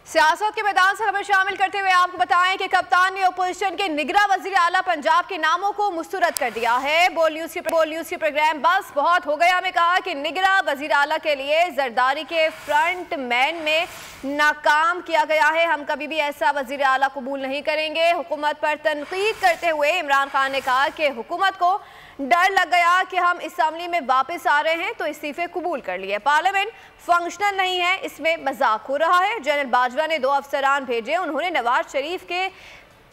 सियासत के मैदान से खबर शामिल करते हुए आपको बताएं कि कप्तान ने अपोजिशन के निगरां वजीर आला पंजाब के नामों को मुस्तरद कर दिया है। बोल न्यूज के प्रोग्राम बस बहुत हो गया में कहा कि निगरां वजीर आला के लिए जरदारी के फ्रंट मैन में नाकाम किया गया है। हम कभी भी ऐसा वजीर आला कबूल नहीं करेंगे। हुकूमत पर तनकीद करते हुए इमरान खान ने कहा कि हुकूमत को डर लग गया कि हम असेंबली में वापस आ रहे हैं तो इस्तीफे कबूल कर लिए। पार्लियामेंट फंक्शनल नहीं है, इसमें मजाक हो रहा है। जनरल बाजवा ने 2 अफसरान भेजे, उन्होंने नवाज शरीफ के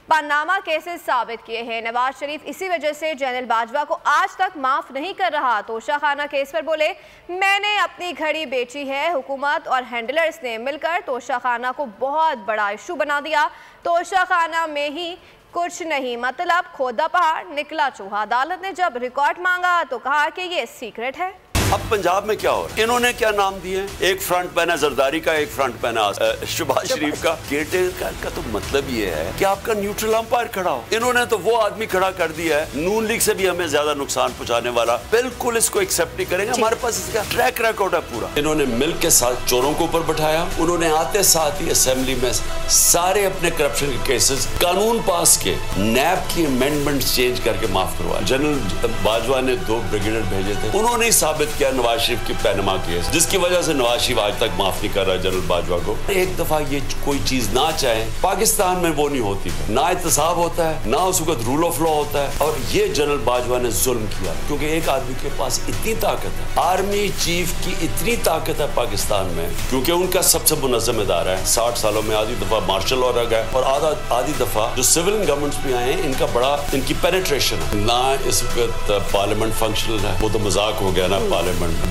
पनामा केसेस साबित किए हैं। नवाज शरीफ इसी वजह से जनरल बाजवा को आज तक माफ नहीं कर रहा। तोशाखाना केस पर बोले, मैंने अपनी घड़ी बेची है। हुकूमत और हैंडलर्स ने मिलकर तोशाखाना को बहुत बड़ा इशू बना दिया। तोशाखाना में ही कुछ नहीं, मतलब खोदा पहाड़ निकला चूहा। अदालत ने जब रिकॉर्ड मांगा तो कहा कि ये सीक्रेट है। अब पंजाब में क्या हो रहा है? इन्होंने क्या नाम दिए? एक फ्रंट मैन है जरदारी का, एक फ्रंट मैन है शहबाज शरीफ का। केयरटेकर का तो मतलब ये है कि आपका न्यूट्रल अंपायर खड़ा हो। इन्होंने तो वो आदमी खड़ा कर दिया है नून लीग से भी हमें ज्यादा नुकसान पहुंचाने वाला। बिल्कुल इसको एक्सेप्ट नहीं करेंगे। हमारे पास इसका ट्रैक रिकॉर्ड है पूरा। इन्होंने मिल के साथ चोरों को ऊपर बैठाया। उन्होंने आते साथ ही असेंबली में सारे अपने करप्शन के केसेस कानून पास के नैब की अमेंडमेंट चेंज करके माफ करवा। जनरल बाजवा ने 2 ब्रिगेडियर भेजे थे, उन्होंने साबित किया नवाज शरीफ की पैनमा केस, जिसकी वजह से नवाज शरीफ आज तक माफ नहीं कर रहा जनरल बाजवा को। एक दफा ये कोई चीज ना चाहे, पाकिस्तान में वो नहीं होती, ना एहतसाब होता है, ना उस वक्त रूल ऑफ लॉ होता है। और ये जनरल बाजवा ने जुल्म किया, क्योंकि एक आदमी के पास इतनी ताकत है, आर्मी चीफ की इतनी ताकत है पाकिस्तान में, क्योंकि उनका सबसे मुनज़्ज़म इदारा है। 60 सालों में आधी दफा मार्शल लॉ रह गया और आधी दफा जो सिविल गवर्नमेंट्स भी आए हैं, इनका बड़ा इनकी पेनिट्रेशन है ना। इस वक्त पार्लियामेंट फंक्शनल है, वो तो मजाक हो गया ना। पार्लियामेंट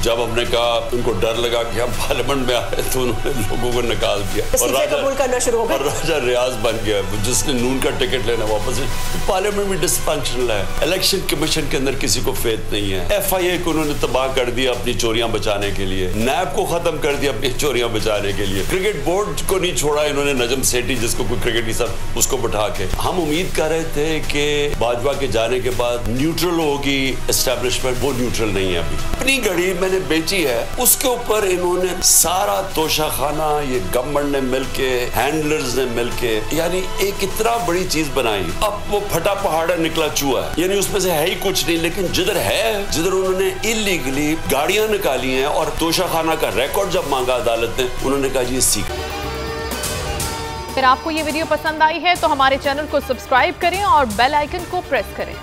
जब हमने कहा उनको डर लगा कि हम पार्लियामेंट में आ रहे तो उन्होंने लोगों को निकाल दिया और राजा रियाज बन गया, जिसने नून का टिकट लेना वापस। पार्लियामेंट में डिसफंक्शनल है। इलेक्शन कमीशन के अंदर किसी को फेथ नहीं है। FIA को उन्होंने तबाह कर दिया अपनी चोरियां बचाने के लिए। नैब को खत्म कर दिया अपनी चोरियां बचाने के लिए। क्रिकेट बोर्ड को नहीं छोड़ा इन्होंने, नजम सेठी जिसको कोई क्रिकेट ही सब उसको बैठा के। हम उम्मीद कर रहे थे कि बाजवा के जाने के बाद न्यूट्रल होगी एस्टेब्लिशमेंट, वो न्यूट्रल नहीं है। अभी अपनी घड़ी मैंने बेची है, उसके ऊपर इन्होंने सारा तोशाखाना, ये गवर्नमेंट ने मिलके, हैंडलर्स ने मिलके, यानी एक इतना बड़ी चीज बनाई। अब वो फटा पहाड़ निकला चूहा है, यानी उसमें से है ही कुछ नहीं। लेकिन जिधर है, जिधर उन्होंने इलीगली गाड़ियां निकाली हैं और तोशाखाना का रिकॉर्ड जब मांगा अदालत ने, उन्होंने कहा ये सीख। अगर आपको ये वीडियो पसंद आई है तो हमारे चैनल को सब्सक्राइब करें और बेल आइकन को प्रेस करें।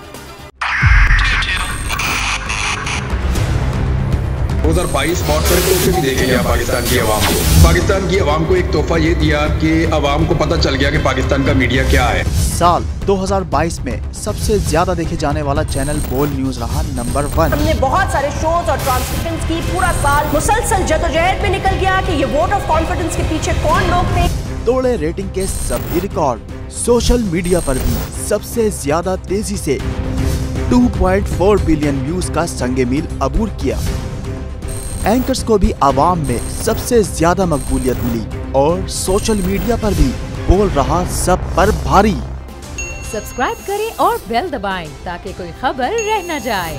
2022 बहुत सारे तोहफे भी देखे गया पाकिस्तान की आवाम को। पाकिस्तान की आवाम को एक तोहफा ये दिया कि आवाम को पता चल गया कि पाकिस्तान का मीडिया क्या है। साल 2022 में सबसे ज्यादा देखे जाने वाला चैनल बोल न्यूज रहा नंबर 1। हमने बहुत सारे शोज और ट्रांसमिशंस की, पूरा साल मुसलसल जदोजहद में निकल गया कि ये वोट ऑफ कॉन्फिडेंस के पीछे कौन लोग थे। तोड़े रेटिंग के सभी रिकॉर्ड। सोशल मीडिया पर भी सबसे ज्यादा तेजी से 2.4 बिलियन व्यूज का संगे मील अबूर किया। एंकर्स को भी आवाम में सबसे ज्यादा मकबूलियत मिली और सोशल मीडिया पर भी बोल रहा सब पर भारी। सब्सक्राइब करें और बेल दबाएं ताकि कोई खबर रह न जाए।